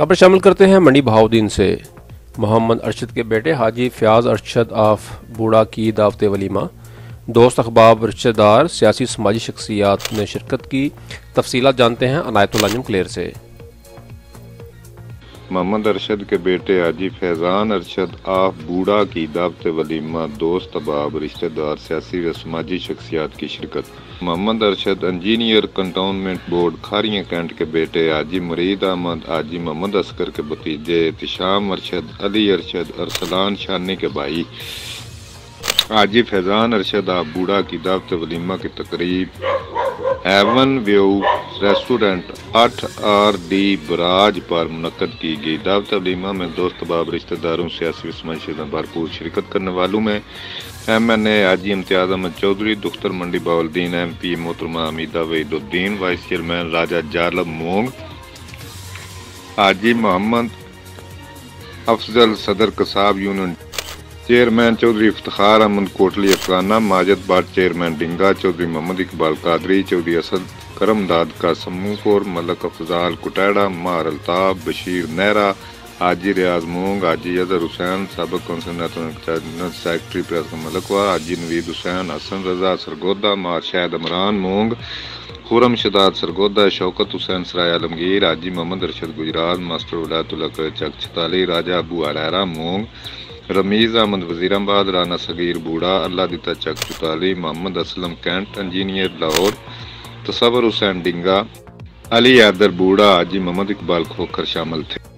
خبر شامل کرتے ہیں منڈی بہاؤدین سے۔ محمد ارشد کے بیٹے حاجی فیاض ارشد آف بوڑا کی دعوت ولیمہ، دوست احباب، رشتہ دار، سیاسی سماجی شخصیات نے شرکت کی۔ تفصیلات جانتے ہیں عنایت اللہ نعیم کلیر سے۔ محمد ارشد کے بیٹے حاجی فیضان ارشد آف بوڑا کی دعوت ولیمہ، دوست احباب، رشتہ دار، سیاسی و سماجی شخصیات کی شرکت۔ Muhammad Arshad engineer cantonment board Kharian cantt کے بیٹے حاجی مرید احمد، حاجی محمد اصغر کے بھتیجے احتشام ارشد، علی ارشد، ارسلان شانی کے بھائی حاجی فیضان ارشد آف بوڑا کی دعوت ولیمہ کی تقریب even view restaurant 8RD Braj پر منعقد کی گئی۔ دعوت ولیمہ میں دوست احباب، رشتہ داروں، سیاسی و سماجی شخصیات بھرپور شرکت کرنے والوں میں MNA حاجی امتیاز احمد چودھری، دختر منڈی بہاؤدین، MP محترمہ حمیدہ وحید الدین، وائس چیئرمین راجہ جالب مونگ، حاجی محمد افضل صدر قصاب union, chairman Chaudhry Iftikhar Ahmad Kotli Afghana, Majid Butt chairman Dinga, Chaudhry Muhammad Iqbal Qadri, Chaudhry Asad Karam Dad کا سمو پور، ملک افضال کٹیڑا، ماہر الطاف، بشیر نیرا، حاجی ریاض مونگ، حاجی اظہر حسین سابق کونسل نیشنل سیکرٹری پریس ملکوہ، حاجی نوید حسین، حسن رضا سرگودا، ماہر شاہد عمران مونگ، خرم شداد سرگودا، شوکت حسین سرائے عالمگیر، حاجی محمد ارشد گجرات، ماسٹر ولایت اللہ چک چھتالی، راجہ ابو علیرہ مونگ، رمیز احمد وزیر آباد، رانا صغیر بوڑا، اللہ دیتا چک چتالی، محمد اسلم کینٹ انجینئر لاہور، تصور حسین ڈنگا، علی حیدر بوڑا، حاجی محمد اقبال کھوکھر شامل تھے۔